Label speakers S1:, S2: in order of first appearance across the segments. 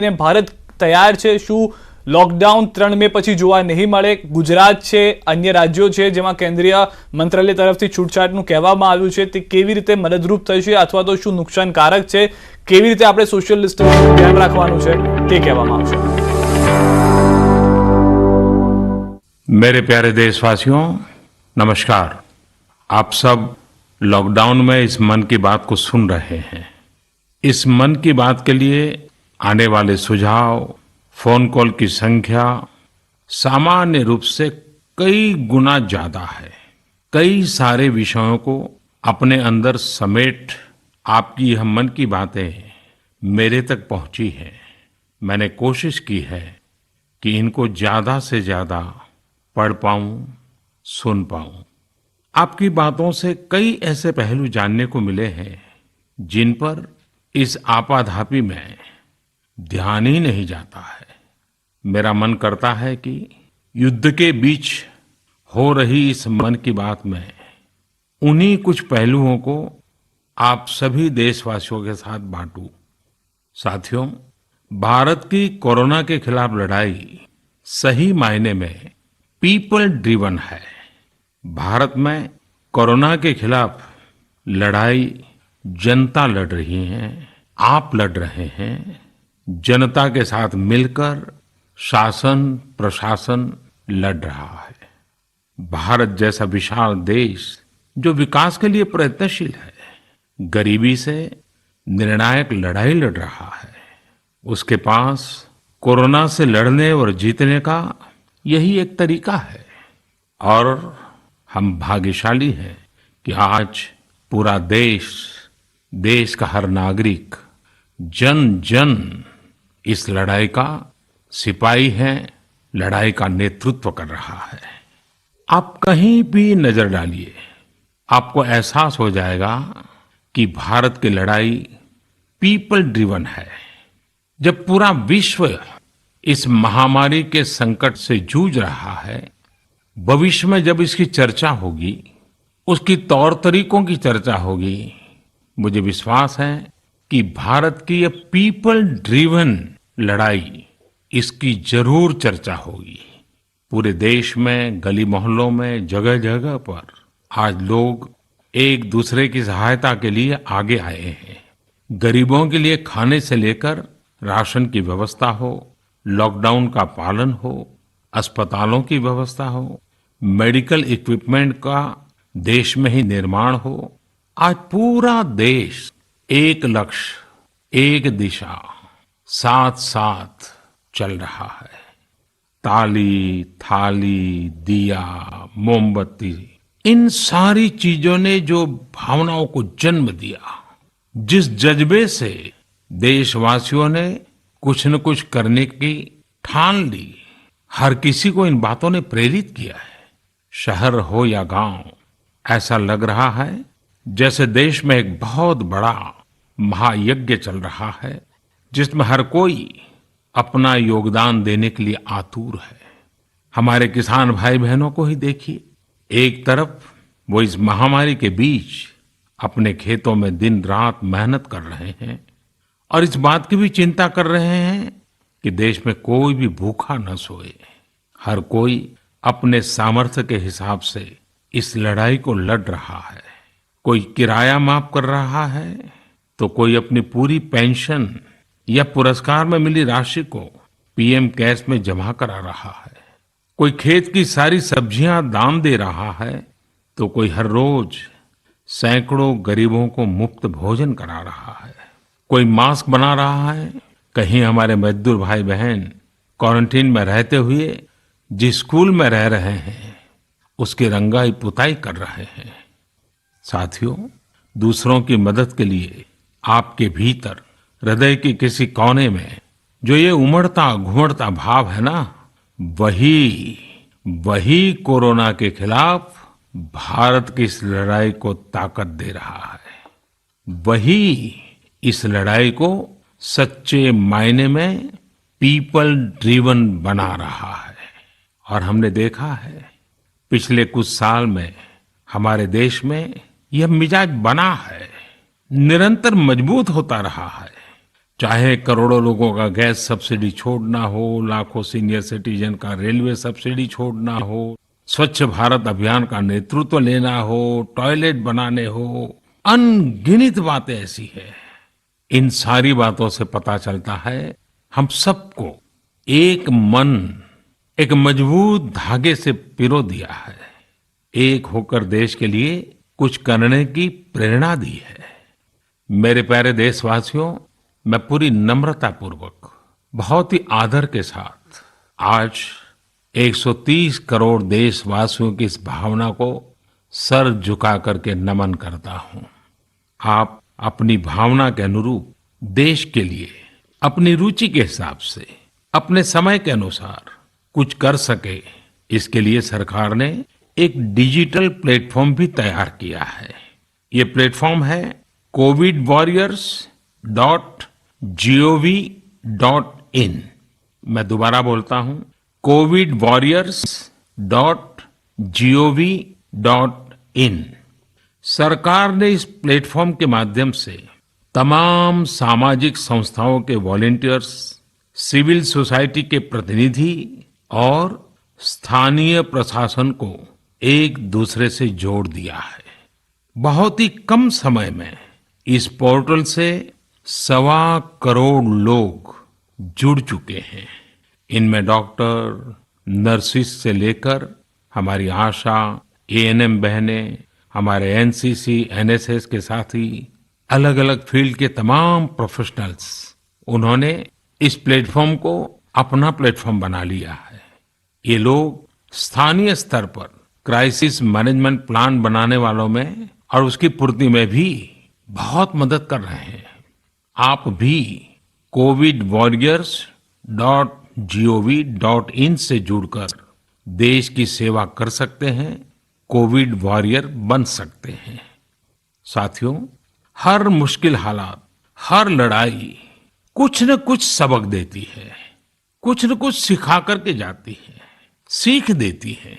S1: ને ભારત તૈયાર છે? શું લોકડાઉન 3 મે પછી જોવા નહીં મળે? ગુજરાત છે, અન્ય રાજ્યો છે જેમાં કેન્દ્રીય મંત્રાલય તરફથી છૂટછાટનું કહેવામાં આવ્યું છે, તે કેવી રીતે મદદરૂપ થશે અથવા તો શું નુકસાનકારક છે? કેવી રીતે આપણે સોશિયલ ડિસ્ટન્સનું ધ્યાન રાખવાનું છે તે કહેવામાં આવશે।
S2: मेरे प्यारे देशवासियों, नमस्कार। आप सब लॉकडाउन में इस मन की बात को सुन रहे हैं। इस मन की बात के लिए आने वाले सुझाव, फोन कॉल की संख्या सामान्य रूप से कई गुना ज्यादा है। कई सारे विषयों को अपने अंदर समेट आपकी यह मन की बातें मेरे तक पहुंची है। मैंने कोशिश की है कि इनको ज्यादा से ज्यादा पढ़ पाऊं, सुन पाऊं। आपकी बातों से कई ऐसे पहलू जानने को मिले हैं जिन पर इस आपाधापी में ध्यान ही नहीं जाता है। मेरा मन करता है कि युद्ध के बीच हो रही इस मन की बात में उन्हीं कुछ पहलुओं को आप सभी देशवासियों के साथ बांटूं। साथियों, भारत की कोरोना के खिलाफ लड़ाई सही मायने में पीपल ड्रिवन है। भारत में कोरोना के खिलाफ लड़ाई जनता लड़ रही है, आप लड़ रहे हैं। जनता के साथ मिलकर शासन प्रशासन लड़ रहा है। भारत जैसा विशाल देश जो विकास के लिए प्रयत्नशील है, गरीबी से निर्णायक लड़ाई लड़ रहा है। उसके पास कोरोना से लड़ने और जीतने का यही एक तरीका है। और हम भाग्यशाली हैं कि आज पूरा देश का हर नागरिक, जन जन इस लड़ाई का सिपाही है, लड़ाई का नेतृत्व कर रहा है। आप कहीं भी नजर डालिए, आपको एहसास हो जाएगा कि भारत की लड़ाई पीपल ड्रिवन है। जब पूरा विश्व इस महामारी के संकट से जूझ रहा है, भविष्य में जब इसकी चर्चा होगी, उसकी तौर तरीकों की चर्चा होगी, मुझे विश्वास है कि भारत की यह पीपल ड्रिवन लड़ाई, इसकी जरूर चर्चा होगी। पूरे देश में, गली मोहल्लों में, जगह जगह पर आज लोग एक दूसरे की सहायता के लिए आगे आए हैं। गरीबों के लिए खाने से लेकर राशन की व्यवस्था हो, लॉकडाउन का पालन हो, अस्पतालों की व्यवस्था हो, मेडिकल इक्विपमेंट का देश में ही निर्माण हो। आज पूरा देश एक लक्ष्य, एक दिशा, साथ साथ चल रहा है। ताली, थाली, दिया, मोमबत्ती, इन सारी चीजों ने जो भावनाओं को जन्म दिया, जिस जज्बे से देशवासियों ने कुछ न कुछ करने की ठान ली, हर किसी को इन बातों ने प्रेरित किया है। शहर हो या गांव, ऐसा लग रहा है जैसे देश में एक बहुत बड़ा महायज्ञ चल रहा है, जिसमें हर कोई अपना योगदान देने के लिए आतुर है। हमारे किसान भाई बहनों को ही देखिए, एक तरफ वो इस महामारी के बीच अपने खेतों में दिन रात मेहनत कर रहे हैं और इस बात की भी चिंता कर रहे हैं कि देश में कोई भी भूखा न सोए। हर कोई अपने सामर्थ्य के हिसाब से इस लड़ाई को लड़ रहा है। कोई किराया माफ कर रहा है, तो कोई अपनी पूरी पेंशन या पुरस्कार में मिली राशि को पीएम केयर्स में जमा करा रहा है। कोई खेत की सारी सब्जियां दान दे रहा है, तो कोई हर रोज सैकड़ों गरीबों को मुफ्त भोजन करा रहा है। कोई मास्क बना रहा है। कहीं हमारे मजदूर भाई बहन क्वारंटीन में रहते हुए जिस स्कूल में रह रहे हैं, उसकी रंगाई पुताई कर रहे हैं। साथियों, दूसरों की मदद के लिए आपके भीतर हृदय के किसी कोने में जो ये उमड़ता घुमड़ता भाव है ना, वही कोरोना के खिलाफ भारत की इस लड़ाई को ताकत दे रहा है। वही इस लड़ाई को सच्चे मायने में पीपल ड्रिवन बना रहा है। और हमने देखा है पिछले कुछ साल में हमारे देश में यह मिजाज बना है, निरंतर मजबूत होता रहा है। चाहे करोड़ों लोगों का गैस सब्सिडी छोड़ना हो, लाखों सीनियर सिटीजन का रेलवे सब्सिडी छोड़ना हो, स्वच्छ भारत अभियान का नेतृत्व लेना हो, टॉयलेट बनाने हो, अनगिनत बातें ऐसी है। इन सारी बातों से पता चलता है हम सबको एक मन, एक मजबूत धागे से पिरो दिया है, एक होकर देश के लिए कुछ करने की प्रेरणा दी है। मेरे प्यारे देशवासियों, मैं पूरी नम्रता पूर्वक, बहुत ही आदर के साथ आज 130 करोड़ देशवासियों की इस भावना को सर झुका करके नमन करता हूं। आप अपनी भावना के अनुरूप देश के लिए अपनी रुचि के हिसाब से, अपने समय के अनुसार कुछ कर सके, इसके लिए सरकार ने एक डिजिटल प्लेटफॉर्म भी तैयार किया है। ये प्लेटफॉर्म है covidwarriors.gov.in। मैं दोबारा बोलता हूं, covidwarriors.gov.in। सरकार ने इस प्लेटफॉर्म के माध्यम से तमाम सामाजिक संस्थाओं के वॉलंटियर्स, सिविल सोसाइटी के प्रतिनिधि और स्थानीय प्रशासन को एक दूसरे से जोड़ दिया है। बहुत ही कम समय में इस पोर्टल से 1.25 करोड़ लोग जुड़ चुके हैं। इनमें डॉक्टर, नर्सिस से लेकर हमारी आशा, एएनएम बहनें, हमारे एनसीसी, एनएसएस के साथी, अलग अलग फील्ड के तमाम प्रोफेशनल्स, उन्होंने इस प्लेटफॉर्म को अपना प्लेटफॉर्म बना लिया है। ये लोग स्थानीय स्तर पर क्राइसिस मैनेजमेंट प्लान बनाने वालों में और उसकी पूर्ति में भी बहुत मदद कर रहे हैं। आप भी covidwarriors.gov.in से जुड़कर देश की सेवा कर सकते हैं, कोविड वॉरियर बन सकते हैं। साथियों, हर मुश्किल हालात, हर लड़ाई कुछ न कुछ सबक देती है, कुछ न कुछ सिखा करके जाती है, सीख देती है,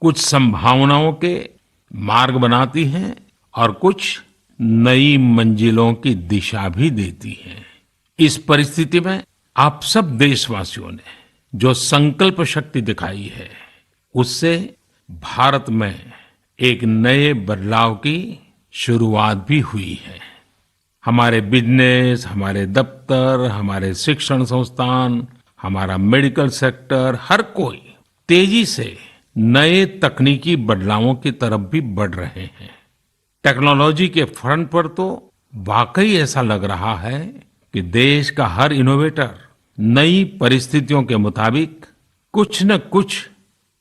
S2: कुछ संभावनाओं के मार्ग बनाती है और कुछ नई मंजिलों की दिशा भी देती है। इस परिस्थिति में आप सब देशवासियों ने जो संकल्प शक्ति दिखाई है, उससे भारत में एक नए बदलाव की शुरुआत भी हुई है। हमारे बिजनेस, हमारे दफ्तर, हमारे शिक्षण संस्थान, हमारा मेडिकल सेक्टर, हर कोई तेजी से नए तकनीकी बदलावों की तरफ भी बढ़ रहे हैं। टेक्नोलॉजी के फ्रंट पर तो वाकई ऐसा लग रहा है कि देश का हर इनोवेटर नई परिस्थितियों के मुताबिक कुछ न कुछ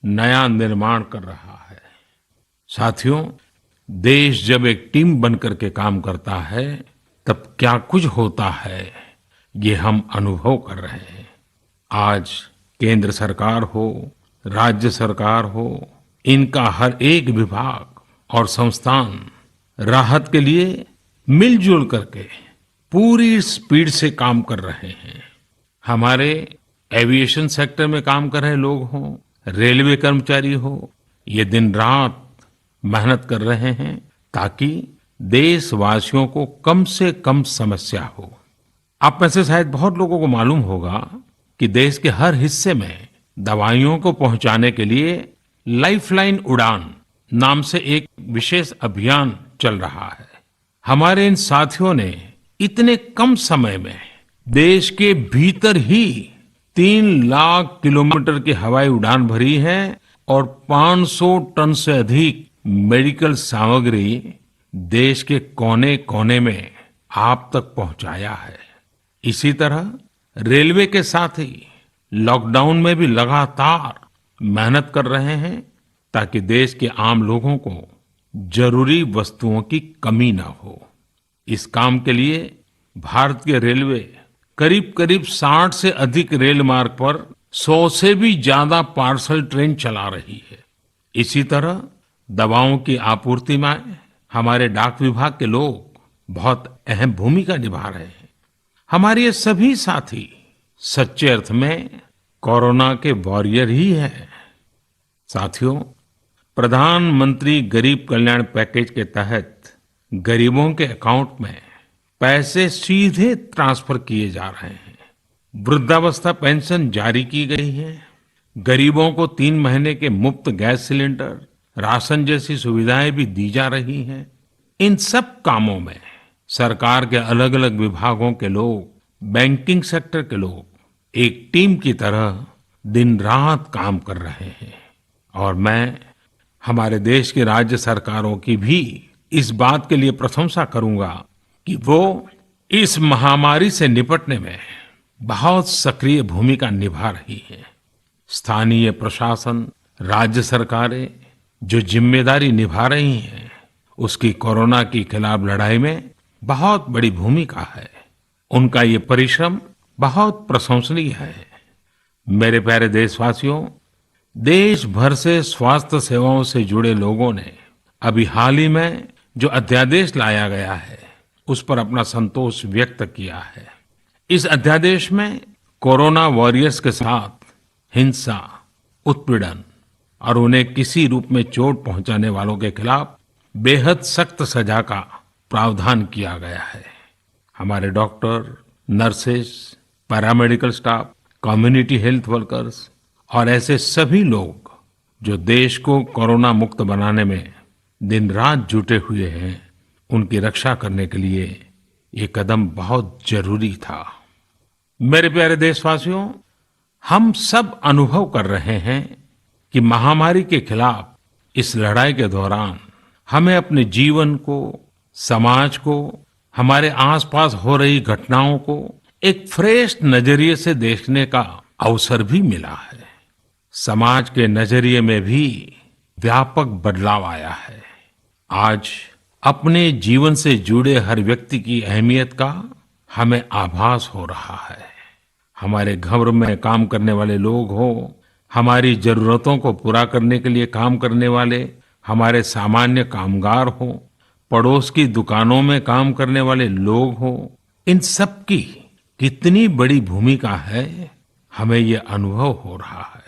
S2: नया निर्माण कर रहा है। साथियों, देश जब एक टीम बनकर के काम करता है, तब क्या कुछ होता है, ये हम अनुभव कर रहे हैं। आज केंद्र सरकार हो, राज्य सरकार हो, इनका हर एक विभाग और संस्थान राहत के लिए मिलजुल करके पूरी स्पीड से काम कर रहे हैं। हमारे एविएशन सेक्टर में काम कर रहे लोग हों, रेलवे कर्मचारी हो, ये दिन रात मेहनत कर रहे हैं ताकि देशवासियों को कम से कम समस्या हो। आप में से शायद बहुत लोगों को मालूम होगा कि देश के हर हिस्से में दवाइयों को पहुंचाने के लिए लाइफलाइन उड़ान नाम से एक विशेष अभियान चल रहा है। हमारे इन साथियों ने इतने कम समय में देश के भीतर ही 3 लाख किलोमीटर की हवाई उड़ान भरी है और 500 टन से अधिक मेडिकल सामग्री देश के कोने कोने में आप तक पहुंचाया है। इसी तरह रेलवे के साथी लॉकडाउन में भी लगातार मेहनत कर रहे हैं ताकि देश के आम लोगों को जरूरी वस्तुओं की कमी ना हो। इस काम के लिए भारत के रेलवे करीब करीब 60 से अधिक रेल मार्ग पर 100 से भी ज्यादा पार्सल ट्रेन चला रही है। इसी तरह दवाओं की आपूर्ति में हमारे डाक विभाग के लोग बहुत अहम भूमिका निभा रहे हैं। हमारे ये सभी साथी सच्चे अर्थ में कोरोना के वॉरियर ही हैं। साथियों, प्रधानमंत्री गरीब कल्याण पैकेज के तहत गरीबों के अकाउंट में पैसे सीधे ट्रांसफर किए जा रहे हैं। वृद्धावस्था पेंशन जारी की गई है। गरीबों को 3 महीने के मुफ्त गैस सिलेंडर, राशन जैसी सुविधाएं भी दी जा रही हैं। इन सब कामों में सरकार के अलग अलग विभागों के लोग, बैंकिंग सेक्टर के लोग एक टीम की तरह दिन रात काम कर रहे हैं। और मैं हमारे देश की राज्य सरकारों की भी इस बात के लिए प्रशंसा करूंगा कि वो इस महामारी से निपटने में बहुत सक्रिय भूमिका निभा रही है। स्थानीय प्रशासन, राज्य सरकारें जो जिम्मेदारी निभा रही हैं, उसकी कोरोना के खिलाफ लड़ाई में बहुत बड़ी भूमिका है। उनका ये परिश्रम बहुत प्रशंसनीय है। मेरे प्यारे देशवासियों, देश भर से स्वास्थ्य सेवाओं से जुड़े लोगों ने अभी हाल ही में जो अध्यादेश लाया गया है, उस पर अपना संतोष व्यक्त किया है। इस अध्यादेश में कोरोना वॉरियर्स के साथ हिंसा, उत्पीड़न और उन्हें किसी रूप में चोट पहुंचाने वालों के खिलाफ बेहद सख्त सजा का प्रावधान किया गया है। हमारे doctor, nurses, paramedical staff, community health workers और ऐसे सभी लोग जो देश को कोरोना मुक्त बनाने में दिन रात जुटे हुए हैं, उनकी रक्षा करने के लिए ये कदम बहुत जरूरी था। मेरे प्यारे देशवासियों, हम सब अनुभव कर रहे हैं कि महामारी के खिलाफ इस लड़ाई के दौरान हमें अपने जीवन को, समाज को, हमारे आसपास हो रही घटनाओं को एक फ्रेश नजरिए से देखने का अवसर भी मिला है। समाज के नजरिए में भी व्यापक बदलाव आया है। आज अपने जीवन से जुड़े हर व्यक्ति की अहमियत का हमें आभास हो रहा है। हमारे घर में काम करने वाले लोग हो, हमारी जरूरतों को पूरा करने के लिए काम करने वाले हमारे सामान्य कामगार हो, पड़ोस की दुकानों में काम करने वाले लोग हो, इन सब की कितनी बड़ी भूमिका है, हमें ये अनुभव हो रहा है।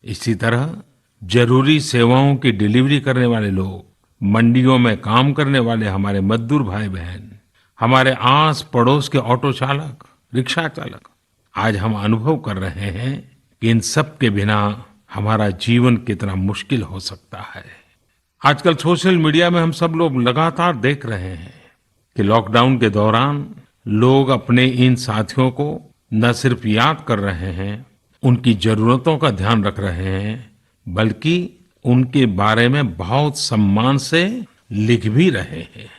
S2: इसी तरह जरूरी सेवाओं की डिलीवरी करने वाले लोग, मंडियों में काम करने वाले हमारे मजदूर भाई बहन, हमारे आस पड़ोस के ऑटो चालक, रिक्शा चालक, आज हम अनुभव कर रहे हैं कि इन सब के बिना हमारा जीवन कितना मुश्किल हो सकता है। आजकल सोशल मीडिया में हम सब लोग लगातार देख रहे हैं कि लॉकडाउन के दौरान लोग अपने इन साथियों को न सिर्फ याद कर रहे हैं, उनकी जरूरतों का ध्यान रख रहे हैं, बल्कि उनके बारे में बहुत सम्मान से लिख भी रहे हैं।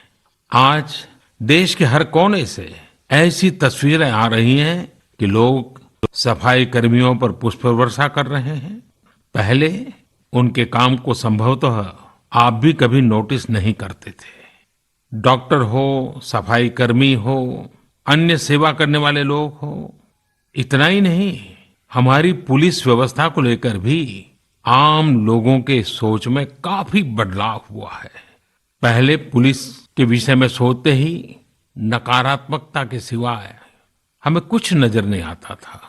S2: आज देश के हर कोने से ऐसी तस्वीरें आ रही हैं कि लोग सफाई कर्मियों पर पुष्प वर्षा कर रहे हैं। पहले उनके काम को संभवतः आप भी कभी नोटिस नहीं करते थे। डॉक्टर हो, सफाई कर्मी हो, अन्य सेवा करने वाले लोग हो, इतना ही नहीं, हमारी पुलिस व्यवस्था को लेकर भी आम लोगों के सोच में काफी बदलाव हुआ है। पहले पुलिस के विषय में सोचते ही नकारात्मकता के सिवाय हमें कुछ नजर नहीं आता था।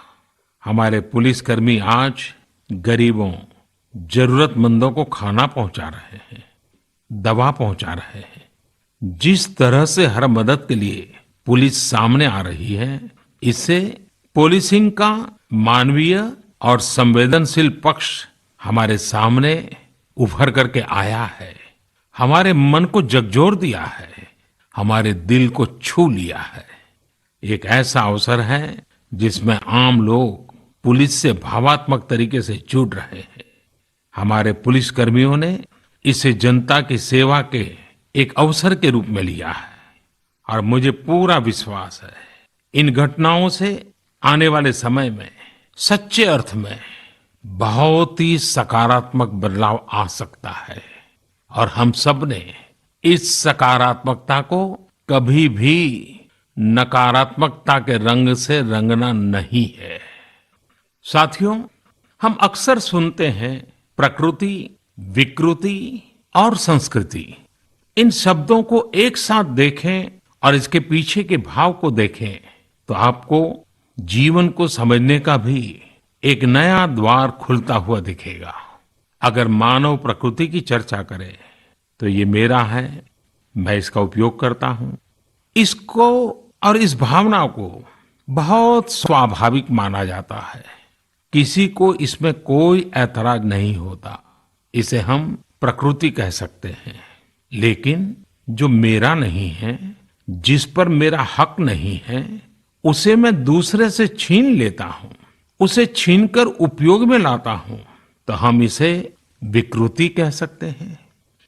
S2: हमारे पुलिसकर्मी आज गरीबों, जरूरतमंदों को खाना पहुंचा रहे हैं, दवा पहुंचा रहे हैं। जिस तरह से हर मदद के लिए पुलिस सामने आ रही है, इससे पुलिसिंग का मानवीय और संवेदनशील पक्ष हमारे सामने उभर करके आया है, हमारे मन को झकझोर दिया है, हमारे दिल को छू लिया है। एक ऐसा अवसर है जिसमें आम लोग पुलिस से भावात्मक तरीके से जुड़ रहे हैं। हमारे पुलिस कर्मियों ने इसे जनता की सेवा के एक अवसर के रूप में लिया है और मुझे पूरा विश्वास है इन घटनाओं से आने वाले समय में सच्चे अर्थ में बहुत ही सकारात्मक बदलाव आ सकता है और हम सब ने इस सकारात्मकता को कभी भी नकारात्मकता के रंग से रंगना नहीं है। साथियों, हम अक्सर सुनते हैं प्रकृति, विकृति और संस्कृति। इन शब्दों को एक साथ देखें और इसके पीछे के भाव को देखें तो आपको जीवन को समझने का भी एक नया द्वार खुलता हुआ दिखेगा। अगर मानव प्रकृति की चर्चा करें तो ये मेरा है, मैं इसका उपयोग करता हूं। इसको और इस भावना को बहुत स्वाभाविक माना जाता है। किसी को इसमें कोई ऐतराज नहीं होता। इसे हम प्रकृति कह सकते हैं। लेकिन जो मेरा नहीं है, जिस पर मेरा हक नहीं है, उसे मैं दूसरे से छीन लेता हूं, उसे छीनकर उपयोग में लाता हूं, तो हम इसे विकृति कह सकते हैं।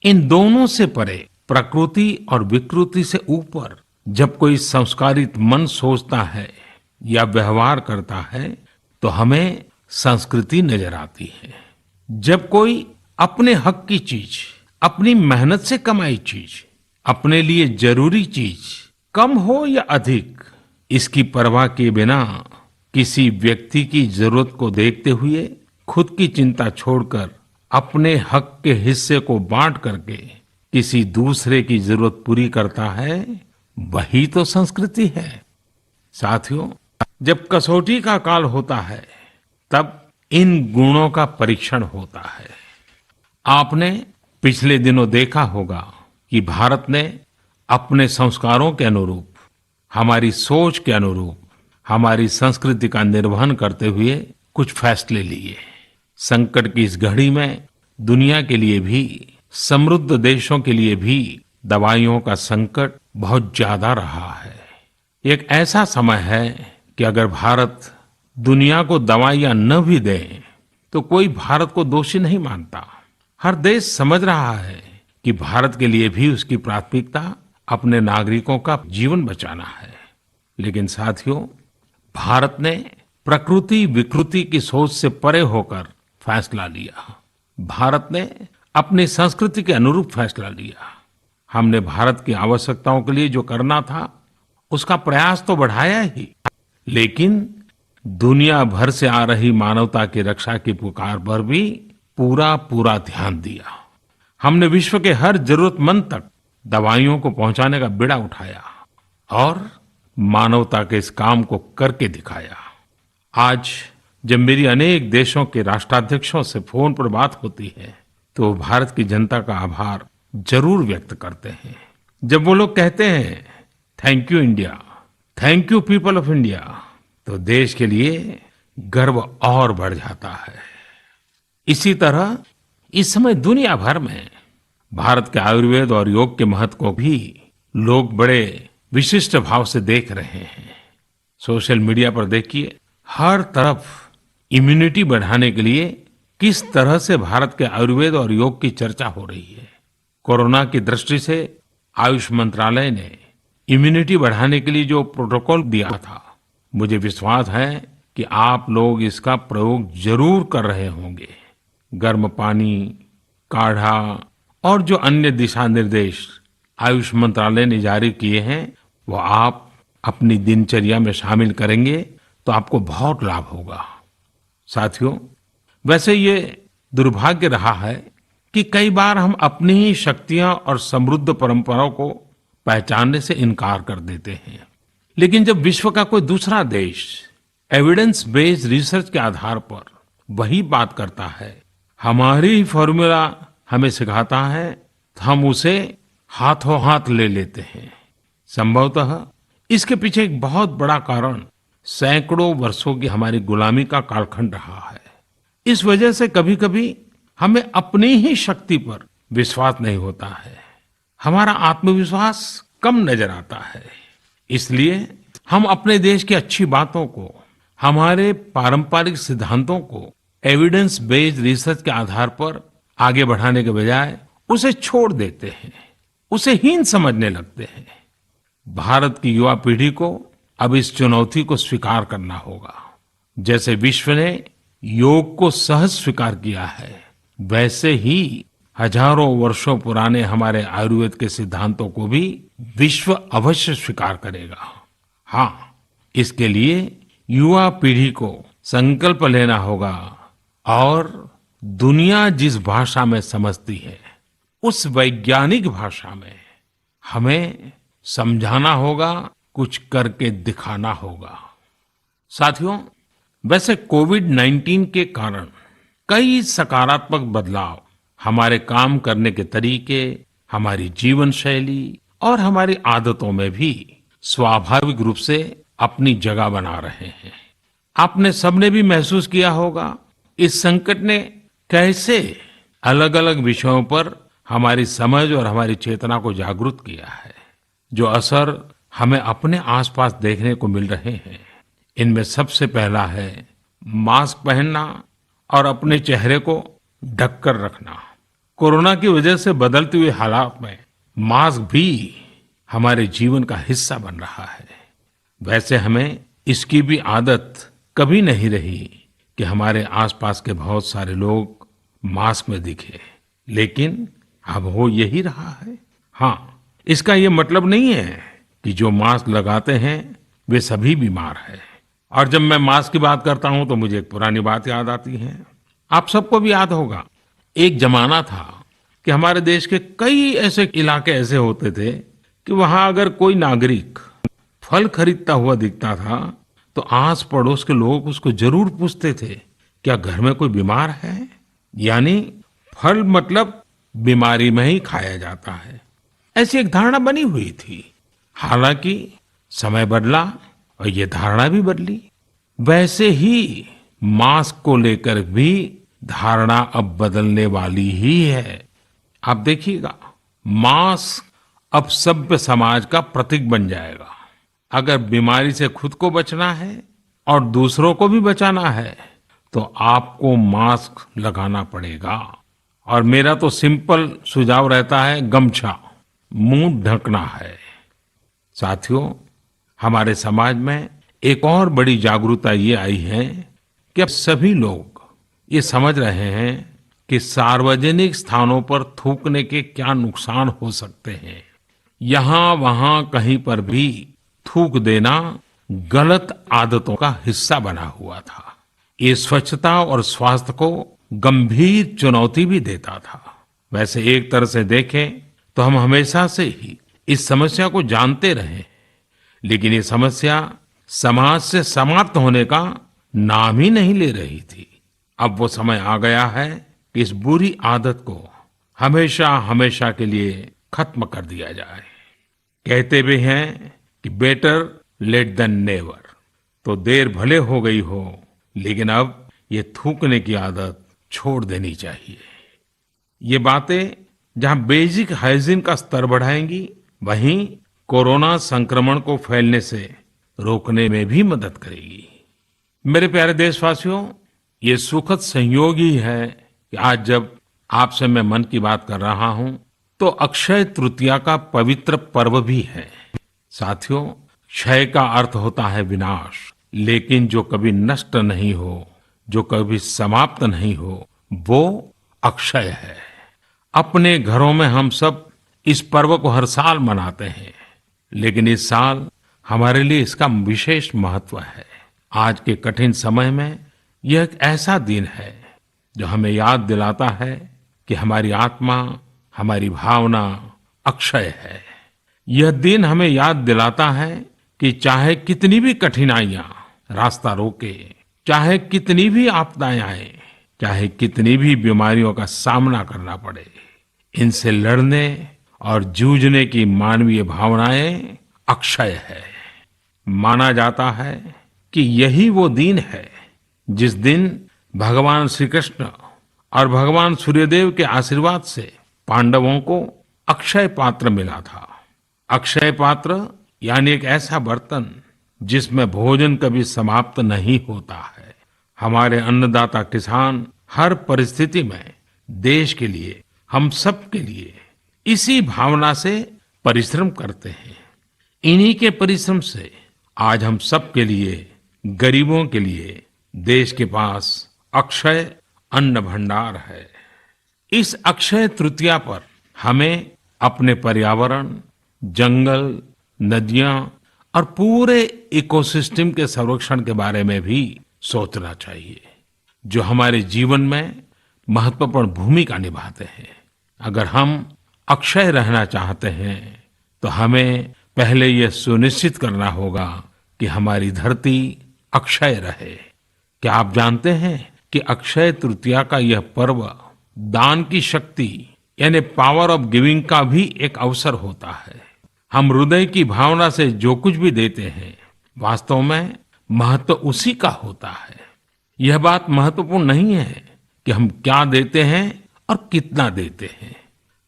S2: इन दोनों से परे, प्रकृति और विकृति से ऊपर जब कोई संस्कारित मन सोचता है या व्यवहार करता है, तो हमें संस्कृति नजर आती है। जब कोई अपने हक की चीज, अपनी मेहनत से कमाई चीज, अपने लिए जरूरी चीज, कम हो या अधिक, इसकी परवाह किए बिना किसी व्यक्ति की जरूरत को देखते हुए खुद की चिंता छोड़कर अपने हक के हिस्से को बांट करके किसी दूसरे की जरूरत पूरी करता है, वही तो संस्कृति है। साथियों, जब कसौटी का काल होता है, तब इन गुणों का परीक्षण होता है। आपने पिछले दिनों देखा होगा कि भारत ने अपने संस्कारों के अनुरूप, हमारी सोच के अनुरूप, हमारी संस्कृति का निर्वहन करते हुए कुछ फैसले लिए। संकट की इस घड़ी में दुनिया के लिए भी, समृद्ध देशों के लिए भी दवाइयों का संकट बहुत ज्यादा रहा है। एक ऐसा समय है कि अगर भारत दुनिया को दवाइयां न भी दे, तो कोई भारत को दोषी नहीं मानता। हर देश समझ रहा है कि भारत के लिए भी उसकी प्राथमिकता अपने नागरिकों का जीवन बचाना है। लेकिन साथियों, भारत ने प्रकृति विकृति की सोच से परे होकर फैसला लिया। भारत ने अपनी संस्कृति के अनुरूप फैसला लिया। हमने भारत की आवश्यकताओं के लिए जो करना था, उसका प्रयास तो बढ़ाया ही, लेकिन दुनिया भर से आ रही मानवता की रक्षा की पुकार पर भी पूरा ध्यान दिया। हमने विश्व के हर जरूरतमंद तक दवाइयों को पहुंचाने का बीड़ा उठाया और मानवता के इस काम को करके दिखाया। आज जब मेरी अनेक देशों के राष्ट्राध्यक्षों से फोन पर बात होती है, तो भारत की जनता का आभार जरूर व्यक्त करते हैं। जब वो लोग कहते हैं thank you India, thank you people of India, तो देश के लिए गर्व और बढ़ जाता है। इसी तरह इस समय दुनिया भर में भारत के आयुर्वेद और योग के महत्व को भी लोग बड़े विशिष्ट भाव से देख रहे हैं। सोशल मीडिया पर देखिए, हर तरफ इम्यूनिटी बढ़ाने के लिए किस तरह से भारत के आयुर्वेद और योग की चर्चा हो रही है। कोरोना की दृष्टि से आयुष मंत्रालय ने इम्यूनिटी बढ़ाने के लिए जो प्रोटोकॉल दिया था, मुझे विश्वास है कि आप लोग इसका प्रयोग जरूर कर रहे होंगे। गर्म पानी, काढ़ा और जो अन्य दिशा निर्देश आयुष मंत्रालय ने जारी किए हैं, वो आप अपनी दिनचर्या में शामिल करेंगे तो आपको बहुत लाभ होगा। साथियों, वैसे ये दुर्भाग्य रहा है कि कई बार हम अपनी ही शक्तियां और समृद्ध परंपराओं को पहचानने से इनकार कर देते हैं। लेकिन जब विश्व का कोई दूसरा देश एविडेंस बेस्ड रिसर्च के आधार पर वही बात करता है, हमारी फॉर्मूला हमें सिखाता है, तो हम उसे हाथों हाथ ले लेते हैं। संभवतः इसके पीछे एक बहुत बड़ा कारण सैकड़ों वर्षों की हमारी गुलामी का कालखंड रहा है। इस वजह से कभी कभी हमें अपनी ही शक्ति पर विश्वास नहीं होता है, हमारा आत्मविश्वास कम नजर आता है। इसलिए हम अपने देश की अच्छी बातों को, हमारे पारंपरिक सिद्धांतों को एविडेंस बेस्ड रिसर्च के आधार पर आगे बढ़ाने के बजाय उसे छोड़ देते हैं, उसे हीन समझने लगते हैं। भारत की युवा पीढ़ी को अब इस चुनौती को स्वीकार करना होगा। जैसे विश्व ने योग को सहज स्वीकार किया है, वैसे ही हजारों वर्षों पुराने हमारे आयुर्वेद के सिद्धांतों को भी विश्व अवश्य स्वीकार करेगा। हाँ, इसके लिए युवा पीढ़ी को संकल्प लेना होगा और दुनिया जिस भाषा में समझती है, उस वैज्ञानिक भाषा में हमें समझाना होगा, कुछ करके दिखाना होगा। साथियों, वैसे कोविड-19 के कारण कई सकारात्मक बदलाव हमारे काम करने के तरीके, हमारी जीवन शैली और हमारी आदतों में भी स्वाभाविक रूप से अपनी जगह बना रहे हैं। आपने सबने भी महसूस किया होगा इस संकट ने कैसे अलग अलग विषयों पर हमारी समझ और हमारी चेतना को जागरूक किया है। जो असर हमें अपने आसपास देखने को मिल रहे हैं, इनमें सबसे पहला है मास्क पहनना और अपने चेहरे को ढककर रखना। कोरोना की वजह से बदलते हुए हालात में मास्क भी हमारे जीवन का हिस्सा बन रहा है। वैसे हमें इसकी भी आदत कभी नहीं रही कि हमारे आसपास के बहुत सारे लोग मास्क में दिखे, लेकिन अब हो यही रहा है। हाँ, इसका ये मतलब नहीं है कि जो मास्क लगाते हैं वे सभी बीमार हैं। और जब मैं मास्क की बात करता हूं तो मुझे एक पुरानी बात याद आती है। आप सबको भी याद होगा, एक जमाना था कि हमारे देश के कई ऐसे इलाके ऐसे होते थे कि वहां अगर कोई नागरिक फल खरीदता हुआ दिखता था तो आस पड़ोस के लोग उसको जरूर पूछते थे, क्या घर में कोई बीमार है? यानी फल मतलब बीमारी में ही खाया जाता है, ऐसी एक धारणा बनी हुई थी। हालांकि समय बदला और ये धारणा भी बदली। वैसे ही मास्क को लेकर भी धारणा अब बदलने वाली ही है। आप देखिएगा, मास्क अब सभ्य समाज का प्रतीक बन जाएगा। अगर बीमारी से खुद को बचना है और दूसरों को भी बचाना है तो आपको मास्क लगाना पड़ेगा। और मेरा तो सिंपल सुझाव रहता है, गमछा मुंह ढकना है। साथियों, हमारे समाज में एक और बड़ी जागरूकता ये आई है कि अब सभी लोग ये समझ रहे हैं कि सार्वजनिक स्थानों पर थूकने के क्या नुकसान हो सकते हैं। यहाँ वहाँ कहीं पर भी थूक देना गलत आदतों का हिस्सा बना हुआ था। ये स्वच्छता और स्वास्थ्य को गंभीर चुनौती भी देता था। वैसे एक तरह से देखें तो हम हमेशा से ही इस समस्या को जानते रहे, लेकिन ये समस्या समाज से समाप्त होने का नाम ही नहीं ले रही थी। अब वो समय आ गया है कि इस बुरी आदत को हमेशा हमेशा के लिए खत्म कर दिया जाए। कहते भी हैं कि बेटर लेट देन नेवर। तो देर भले हो गई हो, लेकिन अब ये थूकने की आदत छोड़ देनी चाहिए। ये बातें जहां बेसिक हाइजीन का स्तर बढ़ाएंगी, वहीं कोरोना संक्रमण को फैलने से रोकने में भी मदद करेगी। मेरे प्यारे देशवासियों, ये सुखद संयोग ही है कि आज जब आपसे मैं मन की बात कर रहा हूं तो अक्षय तृतीया का पवित्र पर्व भी है। साथियों, क्षय का अर्थ होता है विनाश, लेकिन जो कभी नष्ट नहीं हो, जो कभी समाप्त नहीं हो, वो अक्षय है। अपने घरों में हम सब इस पर्व को हर साल मनाते हैं, लेकिन इस साल हमारे लिए इसका विशेष महत्व है। आज के कठिन समय में यह एक ऐसा दिन है जो हमें याद दिलाता है कि हमारी आत्मा, हमारी भावना अक्षय है। यह दिन हमें याद दिलाता है कि चाहे कितनी भी कठिनाइयां रास्ता रोके, चाहे कितनी भी आपदाएं आए, चाहे कितनी भी बीमारियों का सामना करना पड़े, इनसे लड़ने और जूझने की मानवीय भावनाएं अक्षय है। माना जाता है कि यही वो दिन है जिस दिन भगवान श्री कृष्ण और भगवान सूर्यदेव के आशीर्वाद से पांडवों को अक्षय पात्र मिला था। अक्षय पात्र यानी एक ऐसा बर्तन जिसमें भोजन कभी समाप्त नहीं होता है। हमारे अन्नदाता किसान हर परिस्थिति में देश के लिए, हम सब के लिए इसी भावना से परिश्रम करते हैं। इन्हीं के परिश्रम से आज हम सब के लिए, गरीबों के लिए देश के पास अक्षय अन्न भंडार है। इस अक्षय तृतीया पर हमें अपने पर्यावरण, जंगल, नदियां और पूरे इकोसिस्टम के संरक्षण के बारे में भी सोचना चाहिए, जो हमारे जीवन में महत्वपूर्ण भूमिका निभाते हैं। अगर हम अक्षय रहना चाहते हैं तो हमें पहले यह सुनिश्चित करना होगा कि हमारी धरती अक्षय रहे। क्या आप जानते हैं कि अक्षय तृतीया का यह पर्व दान की शक्ति यानी पावर ऑफ गिविंग का भी एक अवसर होता है। हम हृदय की भावना से जो कुछ भी देते हैं वास्तव में महत्व उसी का होता है। यह बात महत्वपूर्ण नहीं है कि हम क्या देते हैं और कितना देते हैं।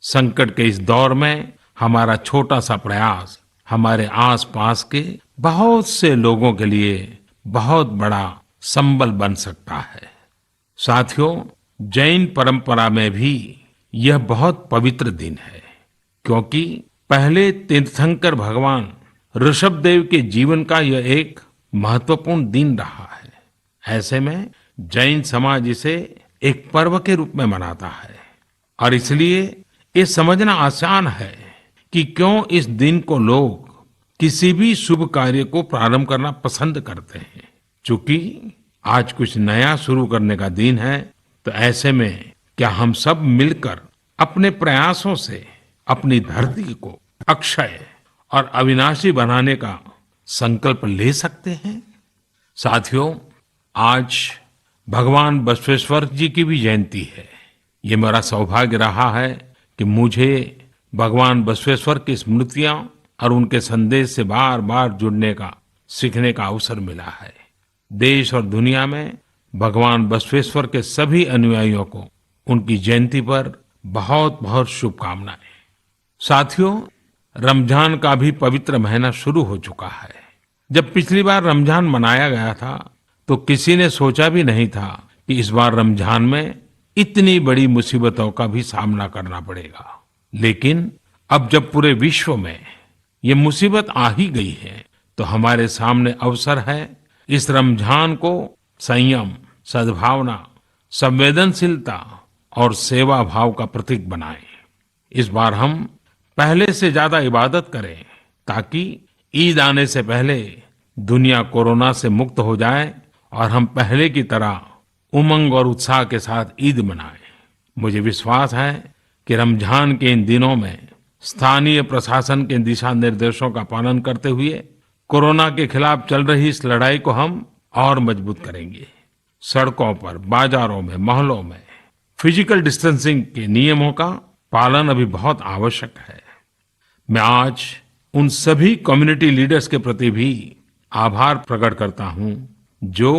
S2: संकट के इस दौर में हमारा छोटा सा प्रयास हमारे आसपास के बहुत से लोगों के लिए बहुत बड़ा संबल बन सकता है। साथियों, जैन परंपरा में भी यह बहुत पवित्र दिन है, क्योंकि पहले तीर्थंकर भगवान ऋषभदेव के जीवन का यह एक महत्वपूर्ण दिन रहा है। ऐसे में जैन समाज इसे एक पर्व के रूप में मनाता है और इसलिए ये समझना आसान है कि क्यों इस दिन को लोग किसी भी शुभ कार्य को प्रारंभ करना पसंद करते हैं। चूंकि आज कुछ नया शुरू करने का दिन है, तो ऐसे में क्या हम सब मिलकर अपने प्रयासों से अपनी धरती को अक्षय और अविनाशी बनाने का संकल्प ले सकते हैं। साथियों, आज भगवान बसवेश्वर जी की भी जयंती है। ये मेरा सौभाग्य रहा है कि मुझे भगवान बसवेश्वर की स्मृतियां और उनके संदेश से बार बार जुड़ने का, सीखने का अवसर मिला है। देश और दुनिया में भगवान बसवेश्वर के सभी अनुयायियों को उनकी जयंती पर बहुत बहुत शुभकामनाएं। साथियों, रमजान का भी पवित्र महीना शुरू हो चुका है। जब पिछली बार रमजान मनाया गया था तो किसी ने सोचा भी नहीं था कि इस बार रमजान में इतनी बड़ी मुसीबतों का भी सामना करना पड़ेगा। लेकिन अब जब पूरे विश्व में ये मुसीबत आ ही गई है, तो हमारे सामने अवसर है इस रमजान को संयम, सद्भावना, संवेदनशीलता और सेवा भाव का प्रतीक बनाएं। इस बार हम पहले से ज्यादा इबादत करें ताकि ईद आने से पहले दुनिया कोरोना से मुक्त हो जाए और हम पहले की तरह उमंग और उत्साह के साथ ईद मनाएं। मुझे विश्वास है कि रमजान के इन दिनों में स्थानीय प्रशासन के दिशा निर्देशों का पालन करते हुए कोरोना के खिलाफ चल रही इस लड़ाई को हम और मजबूत करेंगे। सड़कों पर, बाजारों में, मोहल्लों में फिजिकल डिस्टेंसिंग के नियमों का पालन अभी बहुत आवश्यक है। मैं आज उन सभी कम्युनिटी लीडर्स के प्रति भी आभार प्रकट करता हूं जो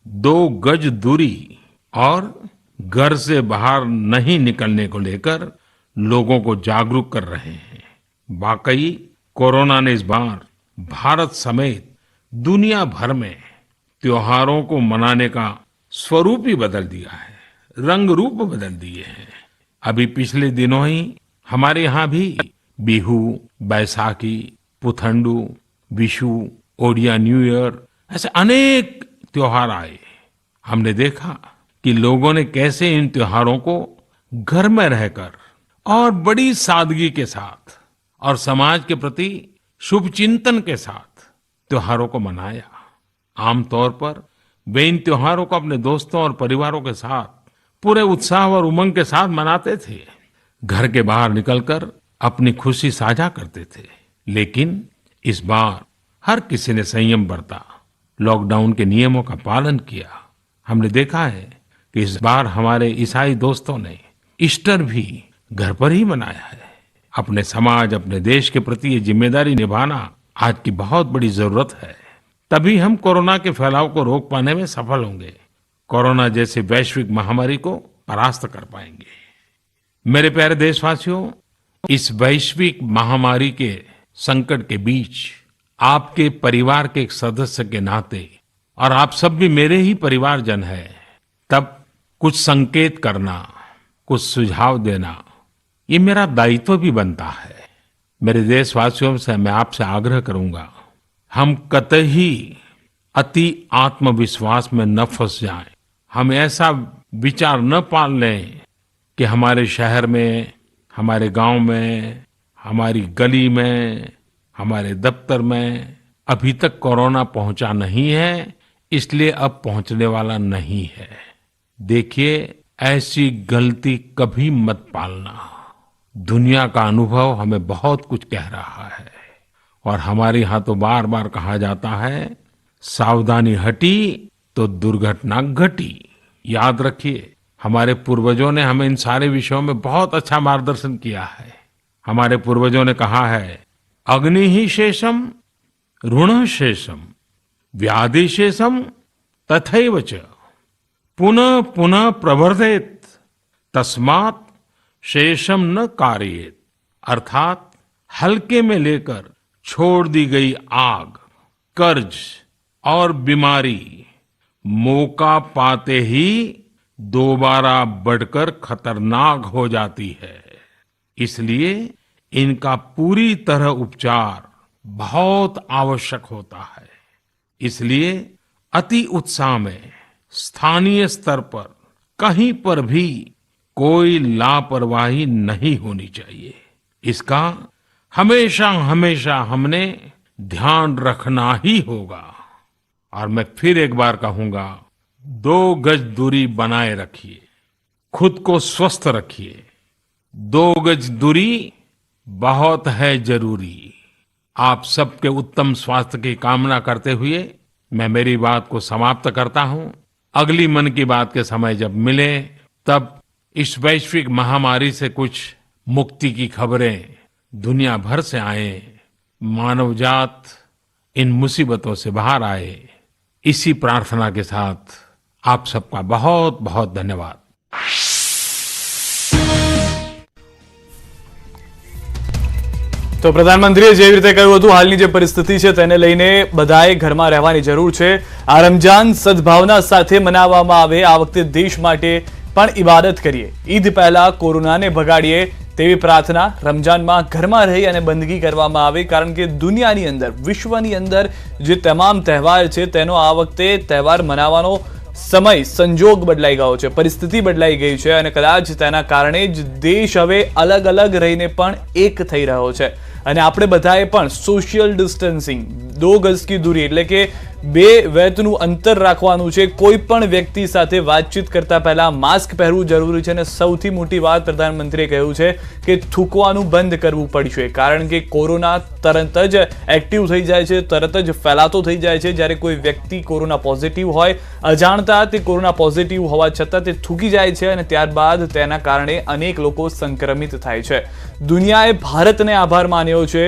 S2: 2 गज दूरी और घर से बाहर नहीं निकलने को लेकर लोगों को जागरूक कर रहे हैं। वाकई कोरोना ने इस बार भारत समेत दुनिया भर में त्योहारों को मनाने का स्वरूप ही बदल दिया है, रंग रूप बदल दिए हैं। अभी पिछले दिनों ही हमारे यहाँ भी बिहू, बैसाखी, पुथंडू, विशु, ओडिया न्यू ईयर ऐसे अनेक त्योहार आए। हमने देखा कि लोगों ने कैसे इन त्योहारों को घर में रहकर और बड़ी सादगी के साथ और समाज के प्रति शुभ चिंतन के साथ त्योहारों को मनाया। आमतौर पर वे इन त्योहारों को अपने दोस्तों और परिवारों के साथ पूरे उत्साह और उमंग के साथ मनाते थे, घर के बाहर निकलकर अपनी खुशी साझा करते थे। लेकिन इस बार हर किसी ने संयम बरता, लॉकडाउन के नियमों का पालन किया। हमने देखा है कि इस बार हमारे ईसाई दोस्तों ने ईस्टर भी घर पर ही मनाया है। अपने समाज, अपने देश के प्रति ये जिम्मेदारी निभाना आज की बहुत बड़ी जरूरत है। तभी हम कोरोना के फैलाव को रोक पाने में सफल होंगे, कोरोना जैसी वैश्विक महामारी को परास्त कर पाएंगे। मेरे प्यारे देशवासियों, इस वैश्विक महामारी के संकट के बीच आपके परिवार के एक सदस्य के नाते, और आप सब भी मेरे ही परिवारजन हैं, तब कुछ संकेत करना, कुछ सुझाव देना, ये मेरा दायित्व भी बनता है। मेरे देशवासियों से मैं आपसे आग्रह करूंगा, हम कतई अति आत्मविश्वास में न फंस जाएं। हम ऐसा विचार न पाल लें कि हमारे शहर में, हमारे गांव में, हमारी गली में, हमारे दफ्तर में अभी तक कोरोना पहुंचा नहीं है, इसलिए अब पहुंचने वाला नहीं है। देखिए, ऐसी गलती कभी मत पालना। दुनिया का अनुभव हमें बहुत कुछ कह रहा है और हमारे यहाँ तो बार बार कहा जाता है, सावधानी हटी तो दुर्घटना घटी। याद रखिए, हमारे पूर्वजों ने हमें इन सारे विषयों में बहुत अच्छा मार्गदर्शन किया है। हमारे पूर्वजों ने कहा है, अग्नि ही शेषम ऋण शेषम व्याधि शेषम तथैव च पुनः पुनः प्रवर्धेत तस्मात् शेषम न कार्येत। अर्थात हल्के में लेकर छोड़ दी गई आग, कर्ज और बीमारी मौका पाते ही दोबारा बढ़कर खतरनाक हो जाती है। इसलिए इनका पूरी तरह उपचार बहुत आवश्यक होता है। इसलिए अति उत्साह में स्थानीय स्तर पर कहीं पर भी कोई लापरवाही नहीं होनी चाहिए। इसका हमेशा हमेशा हमने ध्यान रखना ही होगा। और मैं फिर एक बार कहूंगा, 2 गज दूरी बनाए रखिए, खुद को स्वस्थ रखिए। 2 गज दूरी बहुत है जरूरी। आप सबके उत्तम स्वास्थ्य की कामना करते हुए मैं मेरी बात को समाप्त करता हूं। अगली मन की बात के समय जब मिले तब इस वैश्विक महामारी से कुछ मुक्ति की खबरें दुनिया भर से आए, मानव जात इन मुसीबतों से बाहर आए, इसी प्रार्थना के साथ आप सबका बहुत बहुत धन्यवाद।
S1: તો પ્રધાનમંત્રીએ જેવી રીતે કહ્યું હતું, હાલની જે પરિસ્થિતિ છે તેને લઈને બધાએ ઘરમાં રહેવાની જરૂર છે। આ રમજાન સદભાવના સાથે મનાવવામાં આવે। આ વખતે દેશ માટે પણ ઇબાદત કરીએ। ઈદ પહેલા કોરોનાને ભગાડીએ તેવી પ્રાર્થના। રમજાનમાં ઘરમાં રહી અને બંદગી કરવામાં આવે, કારણ કે દુનિયાની અંદર, વિશ્વની અંદર જે તમામ તહેવાર છે તેનો આ વખતે તહેવાર મનાવવાનો સમય, સંજોગ બદલાઈ ગયો છે, પરિસ્થિતિ બદલાઈ ગઈ છે અને કદાચ તેના કારણે જ દેશ હવે અલગ અલગ રહીને પણ એક થઈ રહ્યો છે। અને આપણે બધાએ પણ સોશિયલ ડિસ્ટન્સિંગ, 2 ગજ કી દૂરી એટલે કે 2 ગજનું અંતર રાખવાનું છે। કોઈ પણ વ્યક્તિ સાથે વાતચીત કરતા પહેલા માસ્ક પહેરવું જરૂરી છે। અને સૌથી મોટી વાત પ્રધાનમંત્રીએ કહ્યું છે કે થૂકવાનું બંધ કરવું પડશે, કારણ કે કોરોના તરત જ એક્ટિવ થઈ જાય છે, તરત જ ફેલાતો થઈ જાય છે। જ્યારે કોઈ વ્યક્તિ કોરોના પોઝિટિવ હોય, અજાણતા તે કોરોના પોઝિટિવ હોવા છતાં તે થૂકી જાય છે અને ત્યારબાદ તેના કારણે અનેક લોકો સંક્રમિત થાય છે। દુનિયાએ ભારતને આભાર માન્યો છે।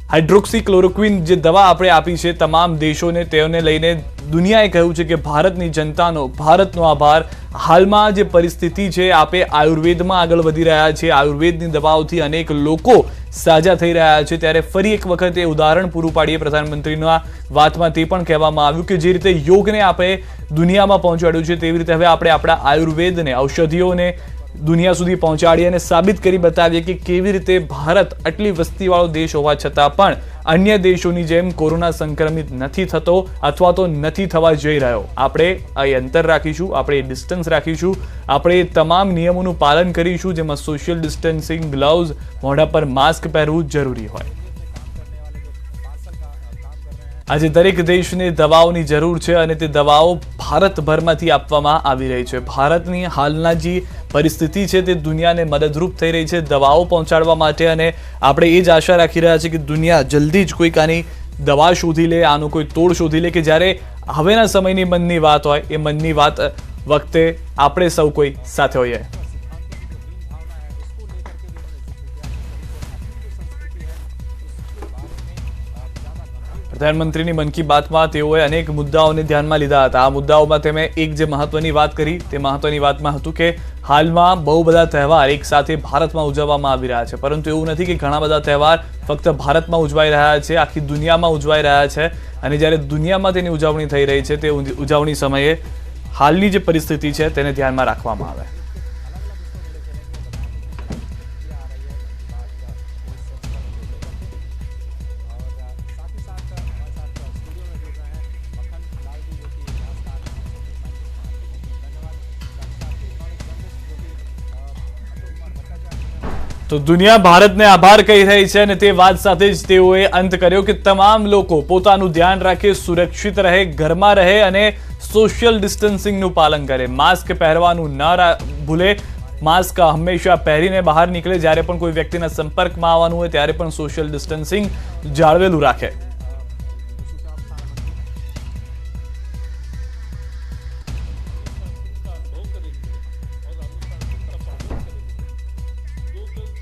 S1: હાઇડ્રોક્સીક્લોરોક્વિન જે દવા આપણે આપી છે તમામ દેશોને, તેને લઈને દુનિયાએ કહ્યું છે કે ભારતની જનતાનો, ભારતનો આભાર। હાલમાં જે પરિસ્થિતિ છે, આપણે આયુર્વેદમાં આગળ વધી રહ્યા છીએ, આયુર્વેદની દવાઓથી અનેક લોકો સાજા થઈ રહ્યા છે। ત્યારે ફરી એક વખત એ ઉદાહરણ પૂરું પાડીએ। પ્રધાનમંત્રીના વાતમાં તે પણ કહેવામાં આવ્યું કે જે રીતે યોગને આપણે દુનિયામાં પહોંચાડ્યું છે, તેવી રીતે હવે આપણે આપણા આયુર્વેદને, ઔષધિઓને દુનિયા સુધી પહોંચાડીએ અને સાબિત કરી બતાવીએ કે કેવી રીતે ભારત આટલી વસ્તીવાળો દેશ હોવા છતાં પણ અન્ય દેશોની જેમ કોરોના સંક્રમિત નથી થતો અથવા તો નથી થવા જઈ રહ્યો। આપણે આ અંતર રાખીશું, આપણે ડિસ્ટન્સ રાખીશું, આપણે તમામ નિયમોનું પાલન કરીશું, જેમાં સોશિયલ ડિસ્ટન્સિંગ, ગ્લવ્સ, મોઢા પર માસ્ક પહેરવું જરૂરી હોય। આજે દરેક દેશને દવાઓની જરૂર છે અને તે દવાઓ ભારતભરમાંથી આપવામાં આવી રહી છે। ભારતની હાલના જે પરિસ્થિતિ છે તે દુનિયાને મદદરૂપ થઈ રહી છે દવાઓ પહોંચાડવા માટે, અને આપણે એ જ આશા રાખી રહ્યા છીએ કે દુનિયા જલ્દી જ કોઈક આની દવા શોધી લે, આનો કોઈ તોડ શોધી લે, કે જ્યારે હવેના સમયની મનની વાત હોય એ મનની વાત વખતે આપણે સૌ કોઈ સાથે હોઈએ। પ્રધાનમંત્રીની મન કી બાતમાં તેઓએ અનેક મુદ્દાઓને ધ્યાનમાં લીધા હતા। આ મુદ્દાઓમાં તેમણે એક જે મહત્વની વાત કરી, તે મહત્વની વાતમાં હતું કે હાલમાં બહુ બધા તહેવાર એક સાથે ભારતમાં ઉજવવામાં આવી રહ્યા છે, પરંતુ એવું નથી કે ઘણા બધા તહેવાર ફક્ત ભારતમાં ઉજવાઈ રહ્યા છે, આખી દુનિયામાં ઉજવાઈ રહ્યા છે। અને જ્યારે દુનિયામાં તેની ઉજવણી થઈ રહી છે, તે ઉજવણી સમયે હાલની જે પરિસ્થિતિ છે તેને ધ્યાનમાં રાખવામાં આવે। તો દુનિયા ભારતને આભાર કહી રહી છે અને તે વાત સાથે જ તેઓએ અંત કર્યો કે તમામ લોકો પોતાનું ધ્યાન રાખે, સુરક્ષિત રહે, ઘરમાં રહે અને સોશિયલ ડિસ્ટન્સિંગનું પાલન કરે। માસ્ક પહેરવાનું ન ભૂલે, માસ્ક હંમેશા પહેરીને બહાર નીકળે। જ્યારે પણ કોઈ વ્યક્તિના સંપર્કમાં આવવાનું હોય ત્યારે પણ સોશિયલ ડિસ્ટન્સિંગ જાળવેલું રાખે।